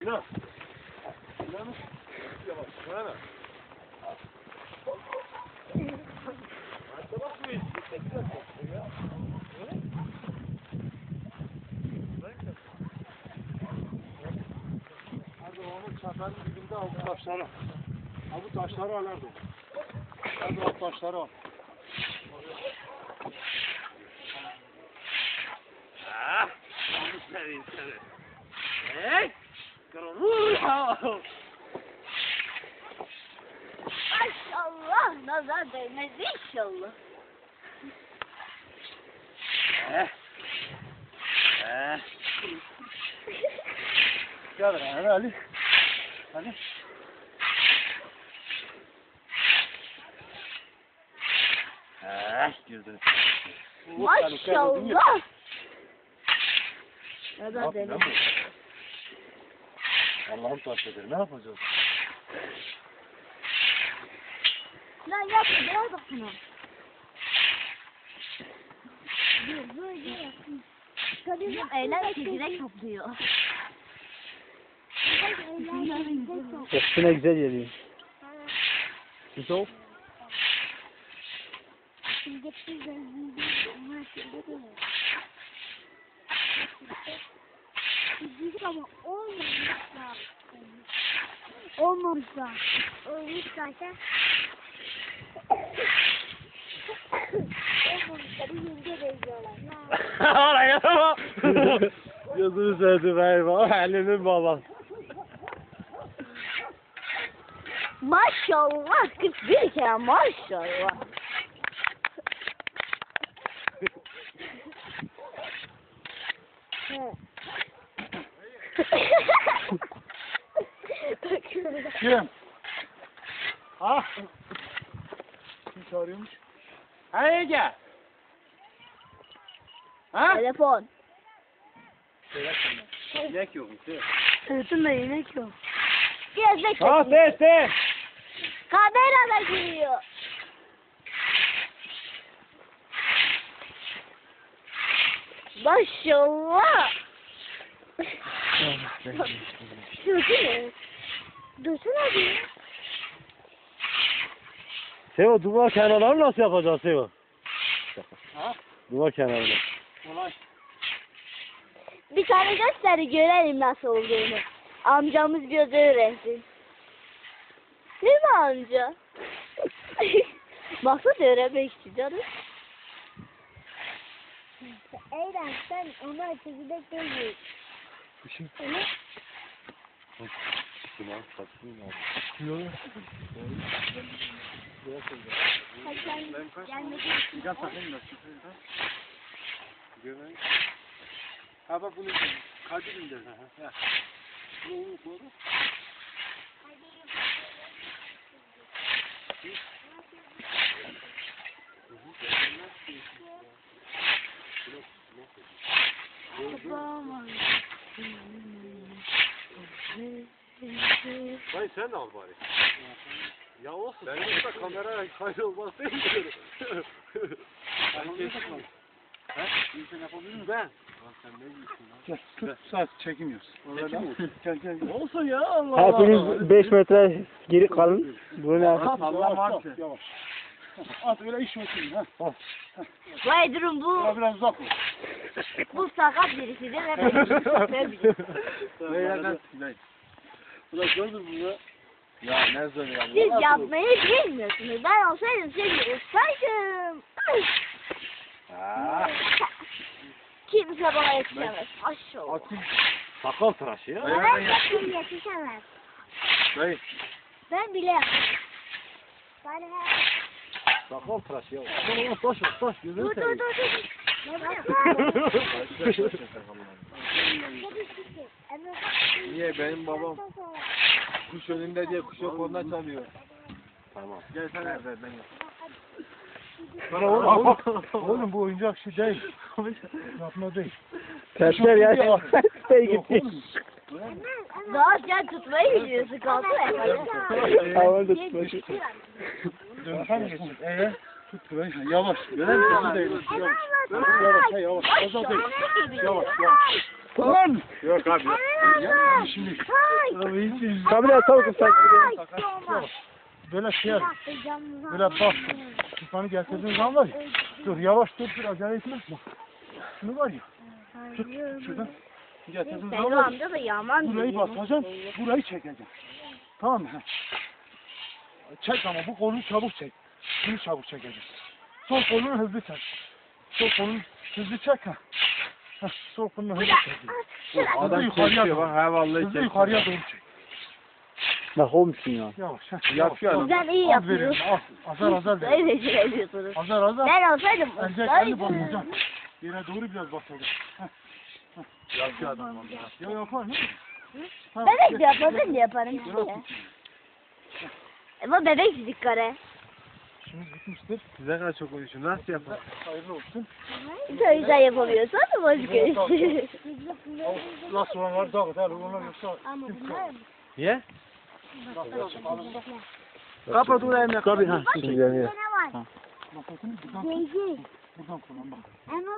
Sinan. Sinan'ı yavaş. Sinan'a. Hatta bak bu iş. Hadi onu çatanın dibinde al bu taşları. Al bu taşları al nerede? Hadi o taşları al. Ah, onu seveyim seni. Hey, kırılır. Maşallah, nazar değmez inşallah. Gel hadi Ali. Hadi. Girdin. Maşallah. Nazar değmez. Allah'ım taşıdır. Ne yapacağız? Lan yapma, biraz bak şuna. Böyle yapayım. Bizim evler çekirdek topluyor. Üstüne güzel geliyor. Güzel. Ama olmamışsa. Olmamışsa. Olmuşsa. Olmamışsa bir yenge benziyorlar. Oraya bak. Gözünü sevdim eyvah. Ali'nin babası. Maşallah 41 kere maşallah. Kim? Ha? Kim çağırıyormuş? Hey Ege. Ha? Telefon. Yemek yok mu? Sırtımda yemek yok. Biraz bekle. Ha ses. Kamerada giriyor. Maşallah. Dursana. Dursana bir. Sevo duvar kenarlarını nasıl yapacağız Sevo? Ha? Duvar kenarını. Kolay. Bir tane göster görelim nasıl olduğunu. Amcamız bir öğrensin. Değil mi amca? Maksat öğrenmek için canım. Eylem sen ona çekirdek değil. Kışın. Onu Sinan saçın var. gelmedi. Gel sakın da. Gömeği. Ha bak bunu Kadir'in derler. Ha. Bunu koru. Hayır sen de al bari. Ya olsun. Benim burada kameraya kaydolmaz değil mi? Ha? İnsan yapabilir mi? Ben. Sen ne diyorsun lan? Gel tut saat çekmiyoruz. Gel. Olsun ya Hepiniz 5 metre geri kalın. Bu ne? Allah varsa. Yavaş. At öyle iş olsun ha. Al. Vay durum bu. Biraz uzak ol. Bu sakat birisidir ve ben bilirim. Beylerden Sinay. Bu da gördün mü ya? Ya ne zor ya. Siz yapmayı bilmiyorsunuz. Ben olsaydım sizi ustaydım. Kimse bana yetişemez. Maşallah. Atın. Sakal tıraşı ya. Ben yapayım yetişemez. Dayı. Ben bile yaparım. Bana Sakal tıraşı ya. Taş. Gözünü dur. seveyim. Niye benim babam kuş önünde diye kuş yok ondan çalıyor. Tamam. Gel sen ver ben yapayım. Sana oğlum bu oyuncak şey değil. Yapma değil. Tersler ya. Şey Yok gitti. oğlum. Daha sen tutmayı biliyorsun. Kaldı Havada tutmaşı. Dönsen geçsin. Tut burayı. Yavaş. Gören değil. Yavaş. Yavaş. Yavaş. Az değil. Yavaş. Lan. Yok abi. Allah. Şimdi Hay. Kabile tavuk sen. böyle şey yap. Böyle bak. Tufanı getirdiğin zaman var ya. Dur yavaş dur acele etme. Bak. Şunu var ya. Tut şuradan. Getirdiğin zaman Senin var ya. amca da yaman Burayı diyor. basacaksın. Burayı çekeceksin. Tamam mı? Çek ama bu kolunu çabuk çek. Bunu çabuk çekeceksin. Sol kolunu hızlı çek. Sol kolunu hızlı çek ha. Heh, sol kolunu hızlı çek. Hızlı yukarıya doğru. Ha vallahi Hızlı yukarıya doğru çek. Bak olmuşsun ya. Yavaş. Heh, Yapıyor yavaş. Sen iyi Az veriyorum, yapıyorsun. az. Azar azar ver. Böyle şey yapıyorsunuz. Azar azar. Ben olsaydım Elini ustaydım. bozmayacaksın. Yere doğru biraz basacaksın. Yapıyor adam vallahi. Ya yapar ne? Bebek de yapar, ben de yaparım. Ama bebek fizik kare. İşimiz bitmiştir. Size kadar çok konuşuyor. Nasıl yapar? Hayırlı olsun. Sen güzel yapamıyorsan da bozuk işi. Nasıl olanlar dağıt. Her onlar yoksa Ama kimse bunlar Niye? Kapat oraya. Tabii ha. Şimdi ne var? Masasını buradan Geyci. buradan kullan bak. Ama